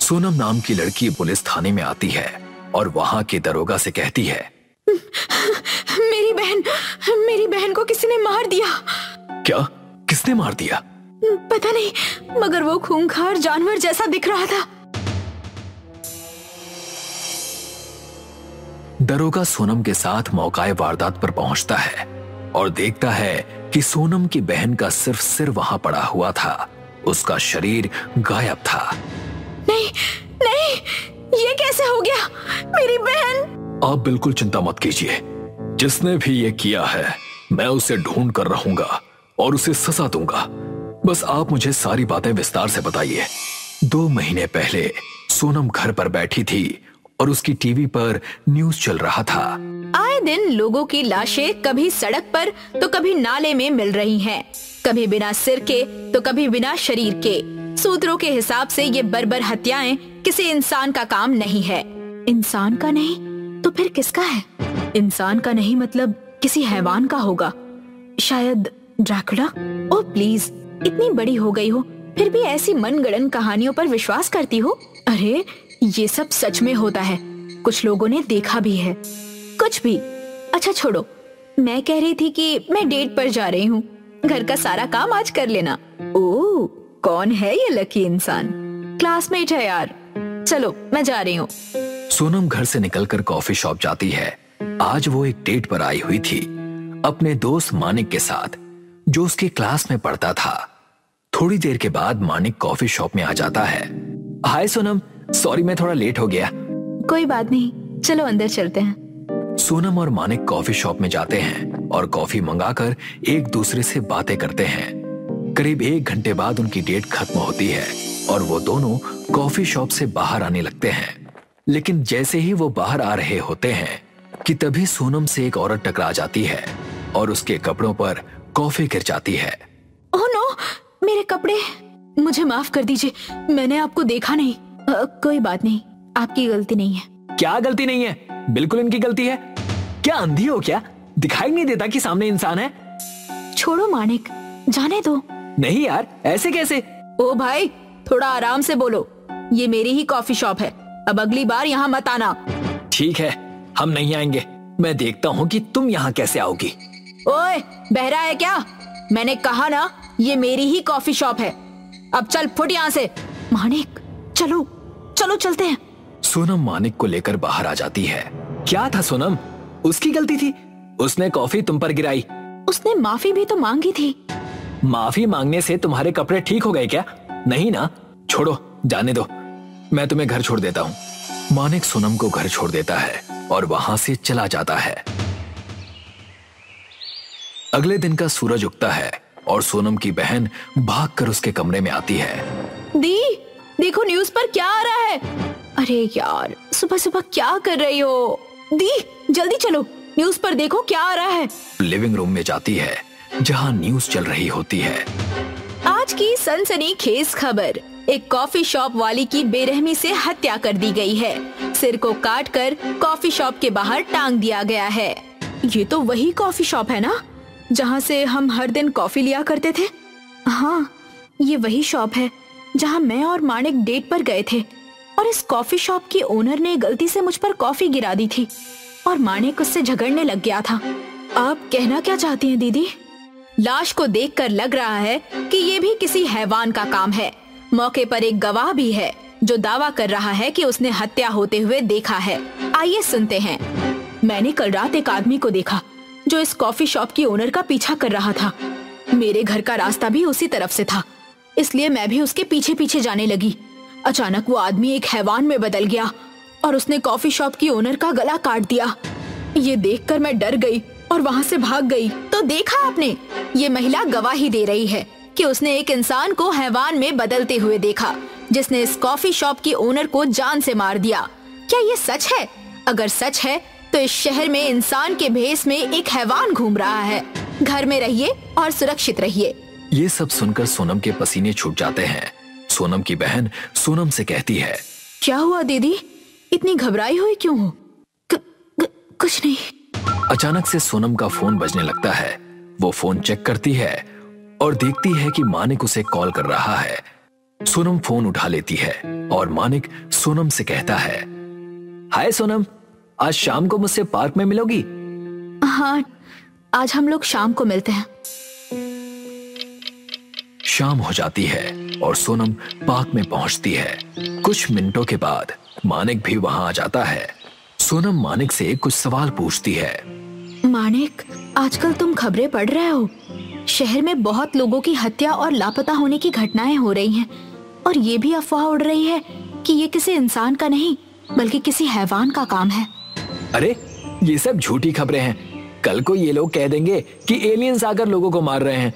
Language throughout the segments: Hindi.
सोनम नाम की लड़की पुलिस थाने में आती है और वहां के दरोगा से कहती है, मेरी बहन को किसी ने मार दिया। क्या? किसने मार दिया? पता नहीं, मगर वो खूंखार जानवर जैसा दिख रहा था। दरोगा सोनम के साथ मौकाए वारदात पर पहुंचता है और देखता है कि सोनम की बहन का सिर्फ सिर वहां पड़ा हुआ था, उसका शरीर गायब था। नहीं, ये कैसे हो गया? मेरी बहन! आप बिल्कुल चिंता मत कीजिए, जिसने भी ये किया है मैं उसे ढूंढ कर रहूंगा और उसे सजा दूंगा। बस आप मुझे सारी बातें विस्तार से बताइए। 2 महीने पहले सोनम घर पर बैठी थी और उसकी टीवी पर न्यूज चल रहा था। आए दिन लोगों की लाशें कभी सड़क पर तो कभी नाले में मिल रही हैं, कभी बिना सिर के तो कभी बिना शरीर के। सूत्रों के हिसाब से ये बर्बर हत्याएं किसी इंसान का काम नहीं है। इंसान का नहीं तो फिर किसका है? इंसान का नहीं मतलब किसी हैवान का होगा, शायद ड्रैकुला। ओह प्लीज, इतनी बड़ी हो गई हो फिर भी ऐसी मनगढ़ंत कहानियों पर विश्वास करती हो? अरे ये सब सच में होता है, कुछ लोगों ने देखा भी है। कुछ भी। अच्छा छोड़ो, मैं कह रही थी कि मैं डेट पर जा रही हूँ, घर का सारा काम आज कर लेना। ओह, कौन है ये लकी इंसान? क्लासमेट है यार। चलो मैं जा रही हूँ। सोनम घर से निकलकर कॉफी शॉप जाती है। आज वो एक डेट पर आई हुई थी अपने दोस्त मानिक के साथ, जो उसके क्लास में पढ़ता था। थोड़ी देर के बाद मानिक कॉफी शॉप में आ जाता है। हाय सोनम, सॉरी मैं थोड़ा लेट हो गया। कोई बात नहीं, चलो अंदर चलते हैं। सोनम और मानिक कॉफी शॉप में जाते हैं और कॉफी मंगाकर एक दूसरे से बातें करते हैं। करीब 1 घंटे बाद उनकी डेट खत्म होती है और वो दोनों कॉफी शॉप से बाहर आने लगते हैं। लेकिन जैसे ही वो बाहर आ रहे होते हैं कि तभी सोनम से एक औरत टकरा जाती है और उसके कपड़ों पर कॉफी गिर जाती है। ओह नो, मेरे कपड़े! मुझे माफ कर दीजिए, मैंने आपको देखा नहीं। कोई बात नहीं, आपकी गलती नहीं है। क्या गलती नहीं है? बिल्कुल इनकी गलती है। क्या अंधी हो क्या? दिखाई नहीं देता कि सामने इंसान है? छोड़ो मानिक, जाने दो। नहीं यार, ऐसे कैसे? ओ भाई, थोड़ा आराम से बोलो, ये मेरी ही कॉफी शॉप है, अब अगली बार यहाँ मत आना। ठीक है, हम नहीं आएंगे। मैं देखता हूँ कि तुम यहाँ कैसे आओगी। ओए, बहरा है क्या? मैंने कहा ना, ये मेरी ही कॉफी शॉप है। अब चल फुट यहाँ से। मानिक, चलो चलते हैं। सोनम मानिक को लेकर बाहर आ जाती है। क्या था सोनम? उसकी गलती थी, उसने कॉफी तुम पर गिराई। उसने माफी भी तो मांगी थी। माफी मांगने से तुम्हारे कपड़े ठीक हो गए क्या? नहीं ना? छोड़ो, जाने दो, मैं तुम्हें घर छोड़ देता हूँ। मानिक सोनम को घर छोड़ देता है और वहां से चला जाता है। अगले दिन का सूरज उगता है और सोनम की बहन भागकर उसके कमरे में आती है। दी, देखो न्यूज पर क्या आ रहा है। अरे यार, सुबह सुबह क्या कर रही हो? दी, जल्दी चलो, न्यूज पर देखो क्या आ रहा है। लिविंग रूम में जाती है जहां न्यूज चल रही होती है। आज की सनसनीखेज खबर, एक कॉफी शॉप वाली की बेरहमी से हत्या कर दी गई है। सिर को काटकर कॉफी शॉप के बाहर टांग दिया गया है। ये तो वही कॉफी शॉप है ना, जहाँ से हम हर दिन कॉफी लिया करते थे? हाँ, ये वही शॉप है जहाँ मैं और मानिक डेट पर गए थे और इस कॉफी शॉप की ओनर ने गलती से मुझ पर कॉफी गिरा दी थी और मानिक उससे झगड़ने लग गया था। आप कहना क्या चाहती हैं दीदी? लाश को देखकर लग रहा है कि ये भी किसी हैवान का काम है। मौके पर एक गवाह भी है जो दावा कर रहा है कि उसने हत्या होते हुए देखा है। आइए सुनते हैं। मैंने कल रात एक आदमी को देखा जो इस कॉफी शॉप की ओनर का पीछा कर रहा था। मेरे घर का रास्ता भी उसी तरफ से था, इसलिए मैं भी उसके पीछे पीछे जाने लगी। अचानक वो आदमी एक हैवान में बदल गया और उसने कॉफी शॉप की ओनर का गला काट दिया। ये देखकर मैं डर गई और वहाँ से भाग गई। तो देखा आपने, ये महिला गवाही दे रही है कि उसने एक इंसान को हैवान में बदलते हुए देखा, जिसने इस कॉफी शॉप की ओनर को जान से मार दिया। क्या ये सच है? अगर सच है तो इस शहर में इंसान के भेष में एक हैवान घूम रहा है। घर में रहिए और सुरक्षित रहिए। ये सब सुनकर सोनम के पसीने छूट जाते हैं। सोनम की बहन सोनम से कहती है, क्या हुआ दीदी, इतनी घबराई हुई क्यों हो? कुछ नहीं। अचानक से सोनम का फोन बजने लगता है। वो फोन चेक करती है और देखती है कि मानिक उसे कॉल कर रहा है। सोनम फोन उठा लेती है और मानिक सोनम से कहता है, हाय सोनम, आज शाम को मुझसे पार्क में मिलोगी? हाँ, आज हम लोग शाम को मिलते हैं। शाम हो जाती है और सोनम पार्क में पहुंचती है। कुछ मिनटों के बाद मानिक भी वहां आ जाता है। सोनम मानिक से कुछ सवाल पूछती है। मानिक, आजकल तुम खबरें पढ़ रहे हो? शहर में बहुत लोगों की हत्या और लापता होने की घटनाएं हो रही हैं, और ये भी अफवाह उड़ रही है कि ये किसी इंसान का नहीं बल्कि किसी हैवान का काम है। अरे, ये सब झूठी खबरें हैं। कल को ये लोग कह देंगे कि एलियंस आकर लोगों को मार रहे हैं।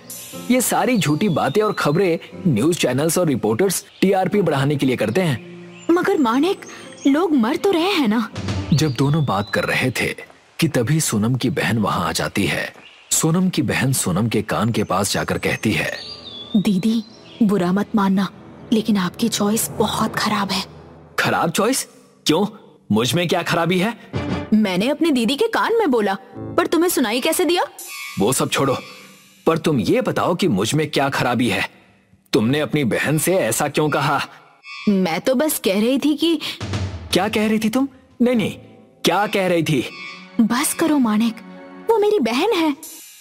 ये सारी झूठी बातें और खबरें न्यूज चैनल्स और रिपोर्टर्स टीआरपी बढ़ाने के लिए करते हैं। मगर मानिक, लोग मर तो रहे हैं ना। जब दोनों बात कर रहे थे कि तभी सोनम की बहन वहां आ जाती है। सोनम की बहन सोनम के कान के पास जाकर कहती है, दीदी, बुरा मत मानना, लेकिन आपकी चॉइस बहुत खराब है। खराब चॉइस? क्यों? मुझ में क्या खराबी है? मैंने अपनी दीदी के कान में बोला, पर तुम्हें सुनाई कैसे दिया? वो सब छोड़ो, पर तुम ये बताओ कि मुझ में क्या खराबी है? तुमने अपनी बहन से ऐसा क्यों कहा? मैं तो बस कह रही थी कि... क्या कह रही थी तुम? नहीं, क्या कह रही थी? बस करो मानिक, वो मेरी बहन है।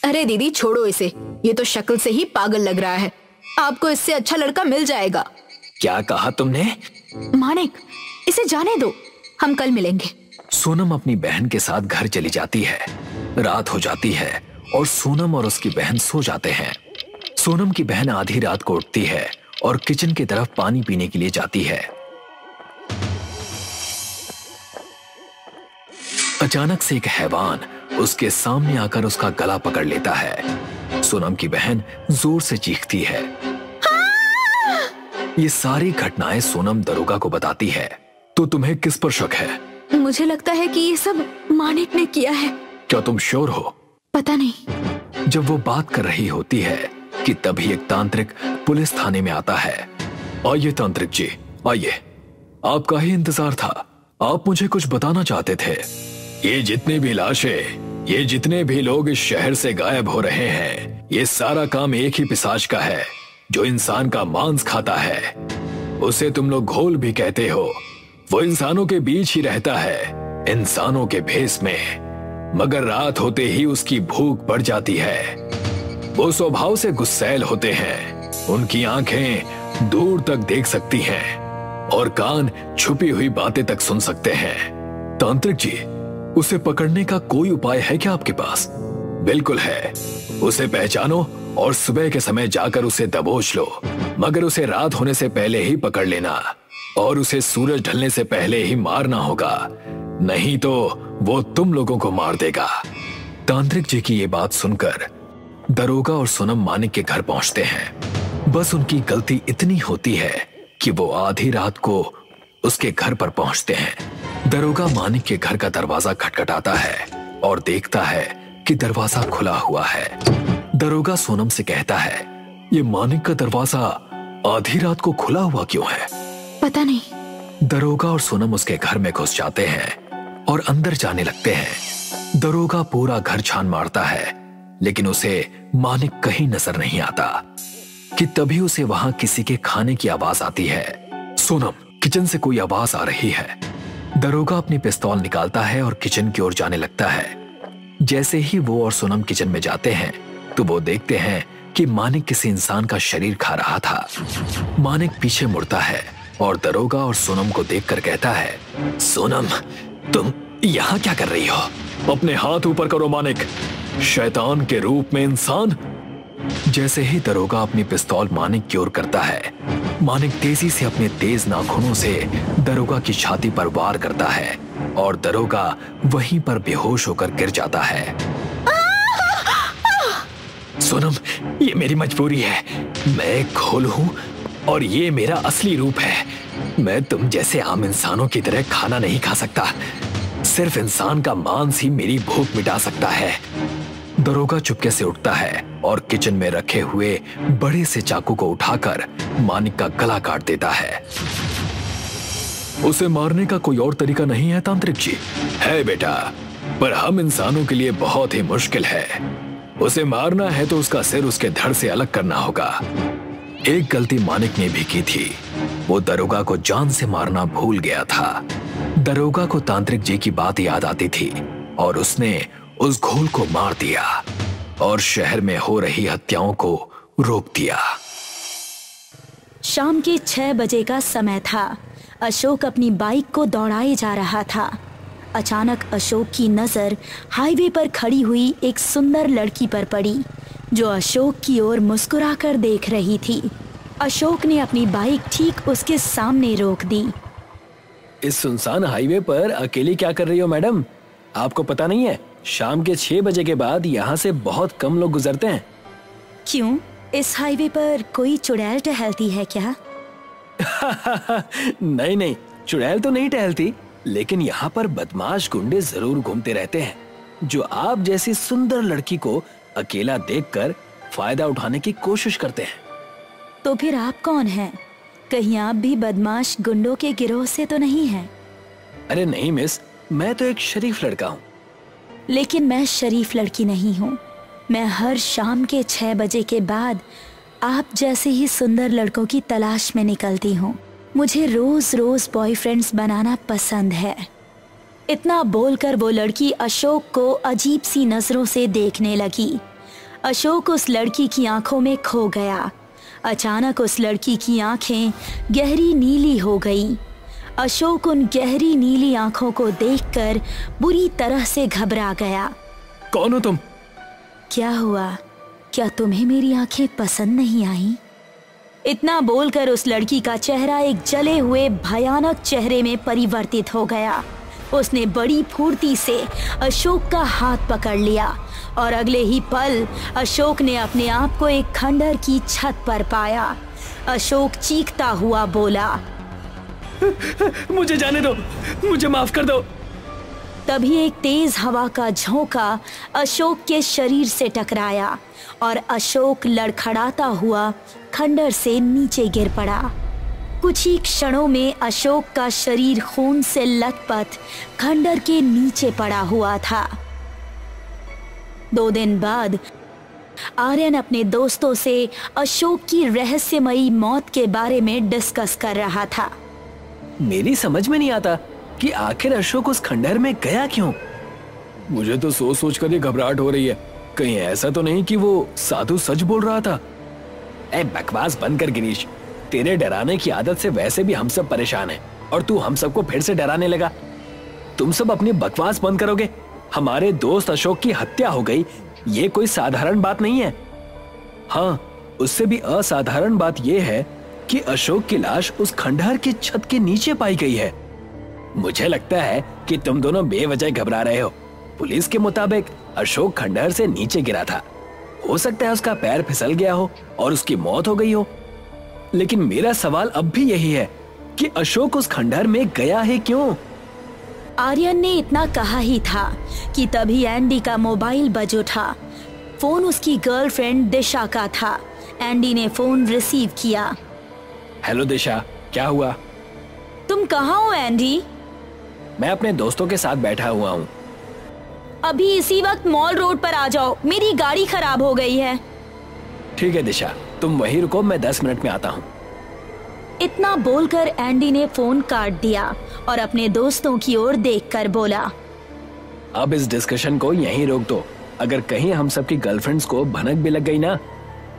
अरे दीदी, छोड़ो इसे, ये तो शक्ल से ही पागल लग रहा है। आपको इससे अच्छा लड़का मिल जाएगा। क्या कहा तुमने? मानिक, इसे जाने दो, हम कल मिलेंगे। सोनम अपनी बहन के साथ घर चली जाती है। रात हो जाती है और सोनम और उसकी बहन सो जाते हैं। सोनम की बहन आधी रात को उठती है और किचन की तरफ पानी पीने के लिए जाती है। अचानक से एक हैवान उसके सामने आकर उसका गला पकड़ लेता है। सोनम की बहन जोर से चीखती है। ये सारी घटनाएं सोनम दरोगा को बताती है। तो तुम्हें किस पर शक है? मुझे लगता है कि ये सब मानिक ने किया है। क्या तुम श्योर हो? पता नहीं। जब वो बात कर रही होती है कि तभी एक तांत्रिक पुलिस थाने में आता है। आइए तांत्रिक जी, आइए, आपका ही इंतजार था। आप मुझे कुछ बताना चाहते थे। ये जितनी भी लाशें, ये जितने भी लोग इस शहर से गायब हो रहे हैं, ये सारा काम एक ही पिशाच का है जो इंसान का मांस खाता है। उसे तुम लोग घोल भी कहते हो। वो इंसानों के बीच ही रहता है, इंसानों के भेष में, मगर रात होते ही उसकी भूख बढ़ जाती है। वो स्वभाव से गुस्सैल होते हैं। उनकी आंखें दूर तक देख सकती हैं और कान छुपी हुई बातें तक सुन सकते हैं। तांत्रिक जी, उसे पकड़ने का कोई उपाय है क्या आपके पास? बिल्कुल है। उसे पहचानो और सुबह के समय जाकर उसे दबोच लो, मगर उसे रात होने से पहले ही पकड़ लेना और उसे सूरज ढलने से पहले ही मारना होगा, नहीं तो वो तुम लोगों को मार देगा। तांत्रिक जी की ये बात सुनकर दरोगा और सोनम मानिक के घर पहुंचते हैं। बस उनकी गलती इतनी होती है कि वो आधी रात को उसके घर पर पहुंचते हैं। दरोगा मानिक के घर का दरवाजा खटखटाता है और देखता है कि दरवाजा खुला हुआ है। दरोगा सोनम से कहता है, ये मानिक का दरवाजा आधी रात को खुला हुआ क्यों है? पता नहीं। दरोगा और सोनम उसके घर में घुस जाते हैं और अंदर जाने लगते हैं। दरोगा पूरा घर छान मारता है, लेकिन उसे मानिक कहीं नजर नहीं आता कि तभी उसे वहां किसी के खाने की आवाज आती है। सोनम, किचन से कोई आवाज आ रही है। दरोगा अपनी पिस्तौल निकालता है और किचन की ओर जाने लगता है। जैसे ही वो और सोनम किचन में जाते हैं तो वो देखते हैं कि मानिक किसी इंसान का शरीर खा रहा था। मानिक पीछे मुड़ता है और दरोगा और सोनम को देखकर कहता है, सोनम, तुम यहाँ क्या कर रही हो? अपने हाथ ऊपर करो मानिक, शैतान के रूप में इंसान। जैसे ही दरोगा अपनी पिस्तौल मानिक की ओर करता है, मानिक तेजी से अपने तेज नाखूनों से दरोगा की छाती पर वार करता है और दरोगा वहीं पर बेहोश होकर गिर जाता है। सोनम, ये मेरी मजबूरी है। मैं एक घोल हूं और ये मेरा असली रूप है। मैं तुम जैसे आम इंसानों की तरह खाना नहीं खा सकता। सिर्फ इंसान का मांस ही मेरी भूख मिटा सकता है। दरोगा चुपके से उठता है और किचन में रखे हुए बड़े से चाकू को उठाकर मानिक का गला काट देता है। उसे मारने का कोई और तरीका नहीं है तांत्रिक जी? है बेटा, पर हम इंसानों के लिए बहुत ही मुश्किल है। उसे मारना है तो उसका सिर उसके धड़ से अलग करना होगा। एक गलती मानिक ने भी की थी। वो दरोगा को जान से मारना भूल गया था। दरोगा को तांत्रिक जी की बात याद आती थी और उसने उस घोल को मार दिया और शहर में हो रही हत्याओं को रोक दिया। शाम के 6 बजे का समय था। अशोक अपनी बाइक को दौड़ाए जा रहा था। अचानक अशोक की नजर हाईवे पर खड़ी हुई एक सुंदर लड़की पर पड़ी जो अशोक की ओर मुस्कुराकर देख रही थी। अशोक ने अपनी बाइक ठीक उसके सामने रोक दी। इस सुनसान हाईवे पर अकेली क्या कर रही हो मैडम? आपको पता नहीं है शाम के 6 बजे के बाद यहाँ से बहुत कम लोग गुजरते हैं। क्यों, इस हाईवे पर कोई चुड़ैल टहलती है क्या? नहीं, चुड़ैल तो नहीं टहलती, लेकिन यहाँ पर बदमाश गुंडे जरूर घूमते रहते हैं जो आप जैसी सुंदर लड़की को अकेला देखकर फायदा उठाने की कोशिश करते हैं। तो फिर आप कौन हैं? कहीं आप भी बदमाश गुंडों के गिरोह से तो नहीं हैं? अरे नहीं मिस, मैं तो एक शरीफ लड़का हूँ। लेकिन मैं शरीफ लड़की नहीं हूँ। मैं हर शाम के 6 बजे के बाद आप जैसे ही सुंदर लड़कों की तलाश में निकलती हूँ। मुझे रोज रोज बॉयफ्रेंड्स बनाना पसंद है। इतना बोलकर वो लड़की अशोक को अजीब सी नजरों से देखने लगी। अशोक उस लड़की की आंखों में खो गया। अचानक उस लड़की की आंखें गहरी नीली हो गईं। अशोक उन गहरी नीली आंखों को देखकर बुरी तरह से घबरा गया। कौन हो तुम? क्या हुआ? क्या तुम्हें मेरी आंखें पसंद नहीं आई? इतना बोलकर उस लड़की का चेहरा एक जले हुए भयानक चेहरे में परिवर्तित हो गया। उसने बड़ी फुर्ती से अशोक का हाथ पकड़ लिया और अगले ही पल अशोक ने अपने आप को एक खंडहर की छत पर पाया। अशोक चीखता हुआ बोला, मुझे जाने दो, मुझे माफ कर दो। तभी एक तेज हवा का झोंका अशोक के शरीर से टकराया और अशोक लड़खड़ाता हुआ खंडहर से नीचे गिर पड़ा। कुछ ही क्षणों में अशोक का शरीर खून से लथपथ खंडहर के नीचे पड़ा हुआ था। 2 दिन बाद आर्यन अपने दोस्तों से अशोक की रहस्यमयी मौत के बारे में डिस्कस कर रहा था। मेरी समझ में नहीं आता कि आखिर अशोक उस खंडहर में गया क्यों? मुझे तो सोच सोच कर ये घबराहट हो रही है। कहीं ऐसा तो नहीं कि वो साधु सच बोल रहा था? ए बकवास बंद कर गिरीश, तेरे डराने की आदत से वैसे भी हम सब परेशान हैं और तू हम सबको फिर से डराने लगा। तुम सब अपनी बकवास बंद करोगे? हमारे दोस्त अशोक की हत्या हो गई, ये कोई साधारण बात नहीं है। हाँ, उससे भी असाधारण बात यह है कि अशोक की लाश उस खंडहर की छत के नीचे पाई गई है। मुझे लगता है कि तुम दोनों बेवजह घबरा रहे हो। पुलिस के मुताबिक अशोक खंडहर से नीचे गिरा था। हो सकता है उसका पैर फिसल गया हो और उसकी मौत हो गई हो। लेकिन मेरा सवाल अब भी यही है कि अशोक उस खंडहर में गया है क्यों? आर्यन ने इतना कहा ही था कि तभी एंडी का मोबाइल बज उठा। फोन उसकी गर्लफ्रेंड दिशा का था। एंडी ने फोन रिसीव किया। हेलो दिशा, क्या हुआ? तुम कहाँ हो एंडी? मैं अपने दोस्तों के साथ बैठा हुआ हूँ। अभी इसी वक्त मॉल रोड पर आ जाओ, मेरी गाड़ी खराब हो गई है। ठीक है दिशा, तुम वहीं रुको, मैं 10 मिनट में आता हूँ। इतना बोलकर एंडी ने फोन काट दिया और अपने दोस्तों की ओर देखकर बोला, अब इस डिस्कशन को यहीं रोक दो। अगर कहीं हम सब की गर्लफ्रेंड्स को भनक भी लग गई ना,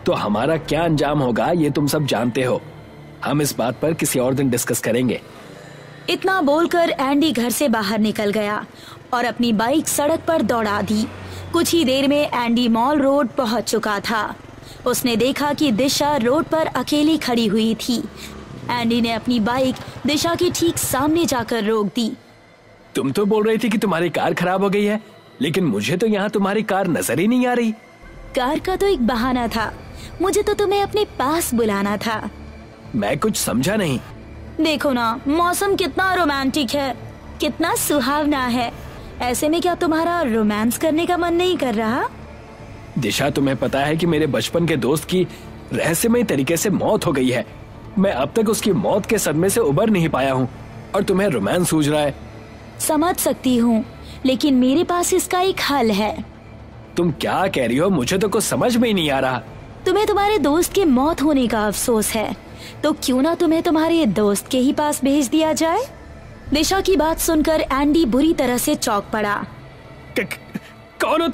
तो हमारा क्या अंजाम होगा ये तुम सब जानते हो। हम इस बात पर किसी और दिन डिस्कस करेंगे। इतना बोलकर एंडी घर से बाहर निकल गया और अपनी बाइक सड़क पर दौड़ा दी। कुछ ही देर में एंडी मॉल रोड पहुंच चुका था। उसने देखा कि दिशा रोड पर अकेली खड़ी हुई थी। एंडी ने अपनी बाइक दिशा के ठीक सामने जाकर रोक दी। तुम तो बोल रही थी कि तुम्हारी कार खराब हो गई है, लेकिन मुझे तो यहाँ तुम्हारी कार नजर ही नहीं आ रही। कार का तो एक बहाना था, मुझे तो तुम्हें अपने पास बुलाना था। मैं कुछ समझा नहीं। देखो ना, मौसम कितना रोमांटिक है, कितना सुहावना है। ऐसे में क्या तुम्हारा रोमांस करने का मन नहीं कर रहा? दिशा, तुम्हें पता है कि मेरे बचपन के दोस्त की रहस्यमय तरीके से मौत हो गई है। मैं अब तक उसकी मौत के सदमे से उबर नहीं पाया हूँ और तुम्हें रोमांस सूझ रहा है। समझ सकती हूँ, लेकिन मेरे पास इसका एक हल है। तुम क्या कह रही हो? मुझे तो कुछ समझ में ही नहीं आ रहा। तुम्हें तुम्हारे दोस्त के मौत होने का अफसोस है, तो क्यों ना तुम्हें तुम्हारे दोस्त के ही पास भेज दिया जाए। दिशा की बात सुनकर एंडी बुरी तरह से चौंक पड़ा। कौन हो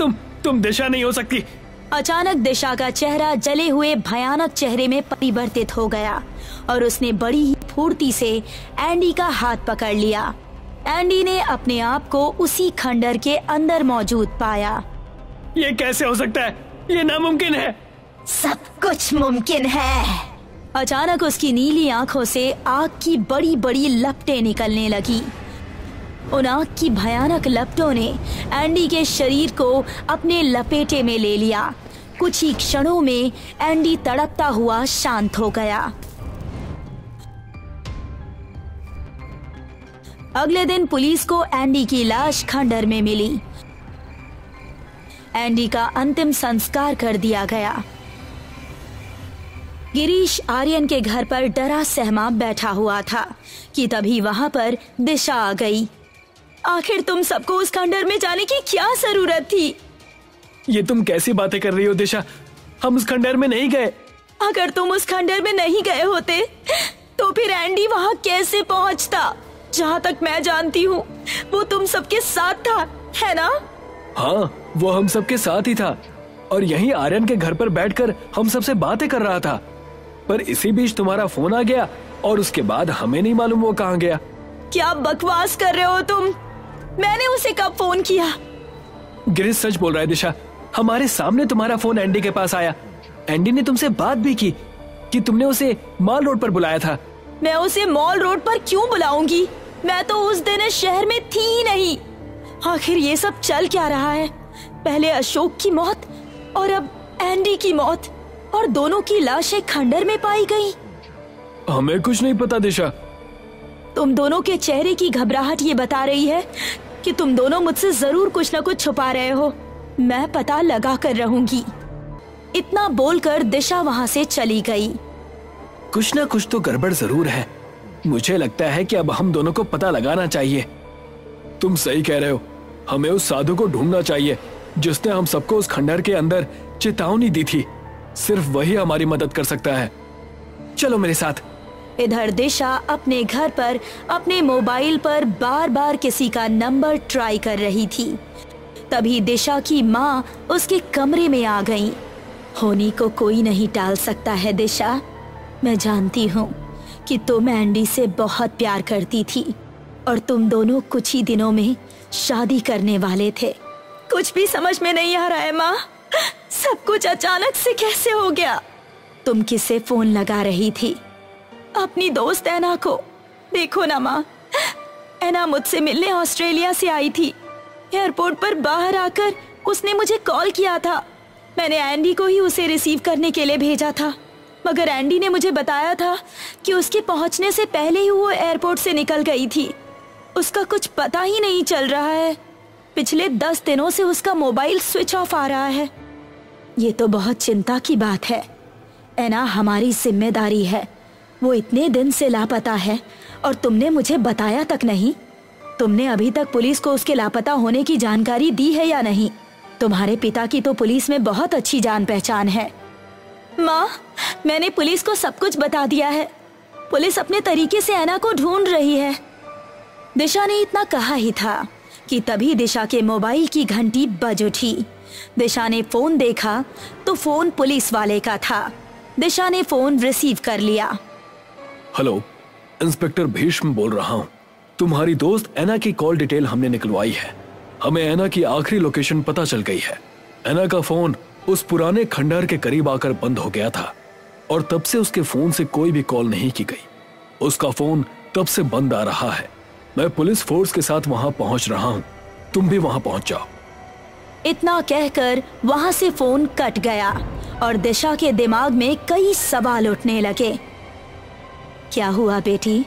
तुम दिशा नहीं हो सकती। अचानक दिशा का चेहरा जले हुए भयानक चेहरे में परिवर्तित हो गया और उसने बड़ी ही फुर्ती से एंडी का हाथ पकड़ लिया। एंडी ने अपने आप को उसी खंडर के अंदर मौजूद पाया। ये कैसे हो सकता है? ये नामुमकिन है। सब कुछ मुमकिन है। अचानक उसकी नीली आंखों से आग की बड़ी बड़ी लपटें निकलने लगी। उन आग की भयानक लपटों ने एंडी के शरीर को अपने लपेटे में ले लिया। कुछ ही क्षणों में एंडी तड़पता हुआ शांत हो गया। अगले दिन पुलिस को एंडी की लाश खंडर में मिली। एंडी का अंतिम संस्कार कर दिया गया। गिरीश आर्यन के घर पर डरा सहमा बैठा हुआ था कि तभी वहां पर दिशा आ गई। आखिर तुम सबको उस खंडर में जाने की क्या जरूरत थी? ये तुम कैसी बातें कर रही हो दिशा? हम उस खंडर में नहीं गए। अगर तुम उस खंडर में नहीं गए होते तो फिर एंडी वहां कैसे पहुंचता? जहां तक मैं जानती हूँ वो तुम सबके साथ था, है ना? हाँ, वो हम सबके साथ ही था और यहीं आर्यन के घर पर बैठकर हम सबसे बातें कर रहा था। पर इसी बीच तुम्हारा फोन आ गया और उसके बाद हमें नहीं मालूम वो कहाँ गया। क्या बकवास कर रहे हो तुम? मैंने उसे कब फोन किया? गिरीश सच बोल रहा है दिशा। हमारे सामने तुम्हारा फोन एंडी के पास आया। एंडी ने तुमसे बात भी की कि तुमने उसे मॉल रोड पर बुलाया था। मैं उसे मॉल रोड पर क्यों बुलाऊंगी? मैं तो उस दिन इस शहर में थी ही नहीं। आखिर ये सब चल क्या रहा है? पहले अशोक की मौत और अब एंडी की मौत, और दोनों की लाशें खंडर में पाई गई। हमें कुछ नहीं पता दिशा। तुम दोनों के चेहरे की घबराहट ये बता रही है कि तुम दोनों मुझसे जरूर कुछ न कुछ छुपा रहे हो। मैं पता लगा कर रहूंगी। इतना बोलकर दिशा वहां से चली गई। कुछ न कुछ तो गड़बड़ जरूर है। मुझे लगता है कि अब हम दोनों को पता लगाना चाहिए। तुम सही कह रहे हो। हमें उस साधु को ढूंढना चाहिए जिसने हम सबको उस खंडर के अंदर चेतावनी दी थी। सिर्फ वही हमारी मदद कर सकता है। चलो मेरे साथ। इधर दिशा अपने घर पर अपने मोबाइल पर बार बार किसी का नंबर ट्राई कर रही थी। तभी दिशा की माँ उसके कमरे में आ गई। होनी को कोई नहीं टाल सकता है दिशा। मैं जानती हूँ कि तुम एंडी से बहुत प्यार करती थी और तुम दोनों कुछ ही दिनों में शादी करने वाले थे। कुछ भी समझ में नहीं आ रहा है माँ। सब कुछ अचानक से कैसे हो गया? तुम किसे फोन लगा रही थी? अपनी दोस्त ऐना को। देखो ना माँ, ऐना मुझसे मिलने ऑस्ट्रेलिया से आई थी। एयरपोर्ट पर बाहर आकर उसने मुझे कॉल किया था। मैंने एंडी को ही उसे रिसीव करने के लिए भेजा था, मगर एंडी ने मुझे बताया था कि उसके पहुंचने से पहले ही वो एयरपोर्ट से निकल गई थी। उसका कुछ पता ही नहीं चल रहा है। पिछले 10 दिनों से उसका मोबाइल स्विच ऑफ आ रहा है। ये तो बहुत चिंता की बात है। ऐना हमारी जिम्मेदारी है। वो इतने दिन से लापता है और तुमने मुझे बताया तक नहीं। तुमने अभी तक पुलिस को उसके लापता होने की जानकारी दी है या नहीं? तुम्हारे पिता की तो पुलिस में बहुत अच्छी जान पहचान है। माँ, मैंने पुलिस को सब कुछ बता दिया है। पुलिस अपने तरीके से ऐना को ढूंढ रही है। दिशा ने इतना कहा ही था कि तभी दिशा के मोबाइल की घंटी बज उठी। दिशा ने फोन देखा तो फोन पुलिस वाले का था। दिशा ने फोन रिसीव कर लिया। हेलो, इंस्पेक्टर भीष्म बोल रहा हूँ। तुम्हारी दोस्त ऐना की कॉल डिटेल हमने निकलवाई है। हमें ऐना की आखिरी लोकेशन पता चल गई है। ऐना का फोन उस पुराने खंडर के करीब आकर बंद हो गया था और तब से उसके फोन से कोई भी कॉल नहीं की गई। उसका फोन तब से बंद आ रहा है। मैं पुलिस फोर्स के साथ वहां पहुंच रहा हूं। तुम भी वहां पहुंच जाओ। इतना कहकर वहां से फोन कट गया और दिशा के दिमाग में कई सवाल उठने लगे। क्या हुआ बेटी?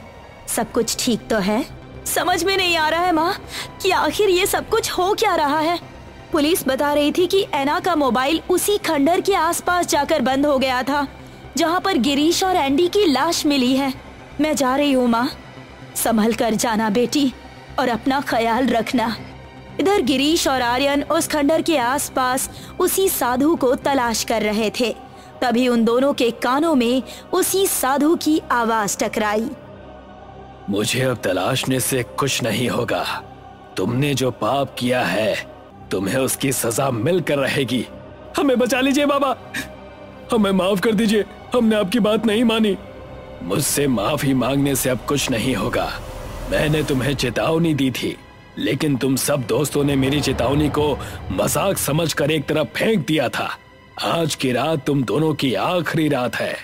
सब कुछ ठीक तो है? समझ में नहीं आ रहा है माँ कि आखिर ये सब कुछ हो क्या रहा है। पुलिस बता रही थी कि ऐना का मोबाइल उसी खंडर के आसपास जाकर बंद हो गया था जहाँ पर गिरीश और एंडी की लाश मिली है। मैं जा रही हूँ माँ। संभल कर जाना बेटी और अपना ख्याल रखना। इधर गिरीश और आर्यन उस खंडर के आसपास उसी साधु को तलाश कर रहे थे। तभी उन दोनों के कानों में उसी साधु की आवाज टकराई। मुझे अब तलाशने से कुछ नहीं होगा। तुमने जो पाप किया है तुम्हें उसकी सजा मिलकर रहेगी। हमें बचा लीजिए बाबा, हमें माफ कर दीजिए, हमने आपकी बात नहीं मानी। मुझसे माफी मांगने से अब कुछ नहीं होगा। मैंने तुम्हें चेतावनी दी थी, लेकिन तुम सब दोस्तों ने मेरी चेतावनी को मजाक समझकर एक तरफ फेंक दिया था। आज की रात तुम दोनों की आखिरी रात है।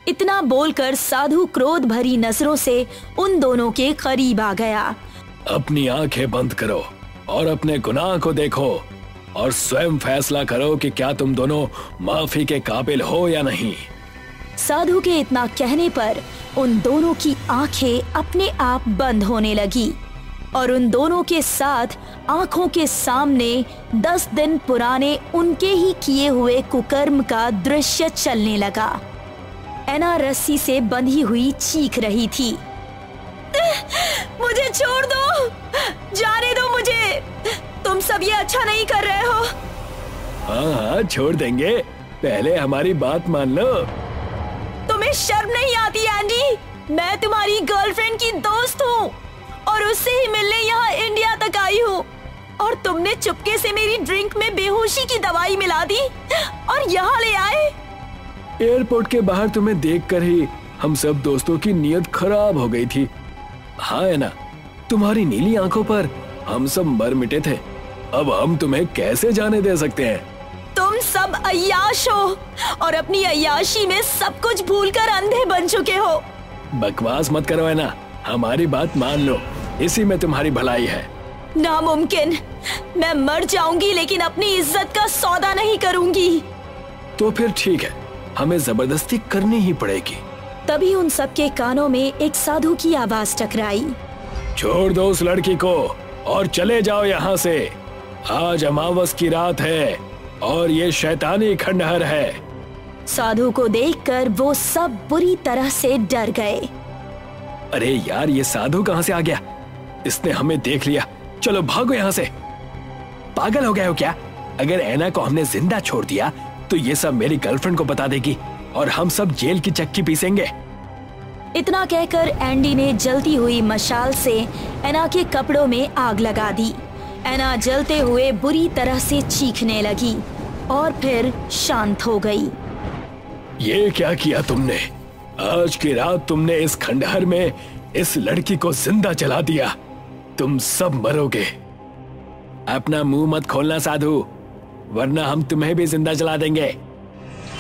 इतना बोलकर साधु क्रोध भरी नजरों से उन दोनों के करीब आ गया। अपनी आंखें बंद करो और अपने गुनाह को देखो और स्वयं फैसला करो कि क्या तुम दोनों माफी के काबिल हो या नहीं। साधु के इतना कहने पर उन दोनों की आंखें अपने आप बंद होने लगी और उन दोनों के साथ आंखों के सामने 10 दिन पुराने उनके ही किए हुए कुकर्म का दृश्य चलने लगा। एना रस्सी से बंधी हुई चीख रही थी, मुझे छोड़ दो, जाने दो मुझे, तुम सब ये अच्छा नहीं कर रहे हो। हाँ, छोड़ देंगे, पहले हमारी बात मान लो। तुम्हें शर्म नहीं आती एंडी? मैं तुम्हारी गर्लफ्रेंड की दोस्त हूँ और उससे ही मिलने यहाँ इंडिया तक आई हूँ, और तुमने चुपके से मेरी ड्रिंक में बेहोशी की दवाई मिला दी और यहाँ ले आए। एयरपोर्ट के बाहर तुम्हें देखकर ही हम सब दोस्तों की नीयत खराब हो गई थी। हाँ है ना, तुम्हारी नीली आंखों पर हम सब मर मिटे थे। अब हम तुम्हें कैसे जाने दे सकते हैं? तुम सब अय्याश हो और अपनी अय्याशी में सब कुछ भूलकर अंधे बन चुके हो। बकवास मत करो है ना, हमारी बात मान लो, इसी में तुम्हारी भलाई है। नामुमकिन, मैं मर जाऊंगी लेकिन अपनी इज्जत का सौदा नहीं करूंगी। तो फिर ठीक है, हमें जबरदस्ती करनी ही पड़ेगी। तभी उन सबके कानों में एक साधु की आवाज टकराई, छोड़ दो उस लड़की को और चले जाओ यहाँ से। आज अमावस की रात है और ये शैतानी खंडहर है। साधु को देखकर वो सब बुरी तरह से डर गए। अरे यार, ये साधु कहाँ से आ गया? इसने हमें देख लिया, चलो भागो यहाँ से। पागल हो गए हो क्या? अगर एना को हमने जिंदा छोड़ दिया तो ये सब मेरी गर्लफ्रेंड को बता देगी और हम सब जेल की चक्की पीसेंगे। इतना कहकर एंडी ने जलती हुई मशाल से एना के कपड़ों में आग लगा दी। एना जलते हुए बुरी तरह से चीखने लगी और फिर शांत हो गई। ये क्या किया तुमने? आज की रात तुमने इस खंडहर में इस लड़की को जिंदा जला दिया। तुम सब मरोगे। अपना मुंह मत खोलना साधु, वरना हम तुम्हें भी जिंदा जला देंगे।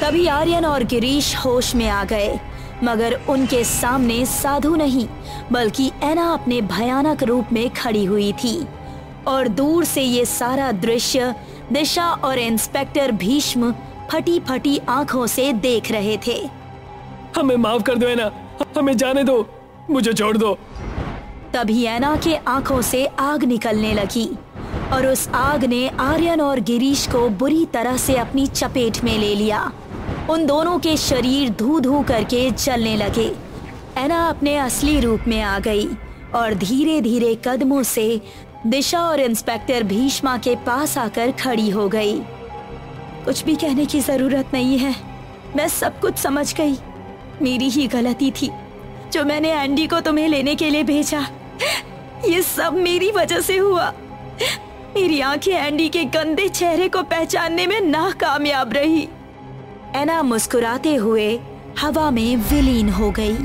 तभी आर्यन और गिरीश होश में आ गए, मगर उनके सामने साधु नहीं बल्कि एना अपने भयानक रूप में खड़ी हुई थी और दूर से ये सारा दृश्य दिशा और इंस्पेक्टर भीष्म फटी फटी आंखों से देख रहे थे। हमें माफ कर दो एना, हमें जाने दो, मुझे छोड़ दो। तभी एना के आंखों से आग निकलने लगी और उस आग ने आर्यन और गिरीश को बुरी तरह से अपनी चपेट में ले लिया। उन दोनों के शरीर धू धू करके जलने लगे। एना अपने असली रूप में आ गई और धीरे धीरे कदमों से दिशा और इंस्पेक्टर भीष्मा के पास आकर खड़ी हो गई। कुछ भी कहने की जरूरत नहीं है, मैं सब कुछ समझ गई। मेरी ही गलती थी जो मैंने एंडी को तुम्हें लेने के लिए भेजा। ये सब मेरी वजह से हुआ। मेरी आंखें एंडी के गंदे चेहरे को पहचानने में नाकामयाब रही। एना मुस्कुराते हुए हवा में विलीन हो गई।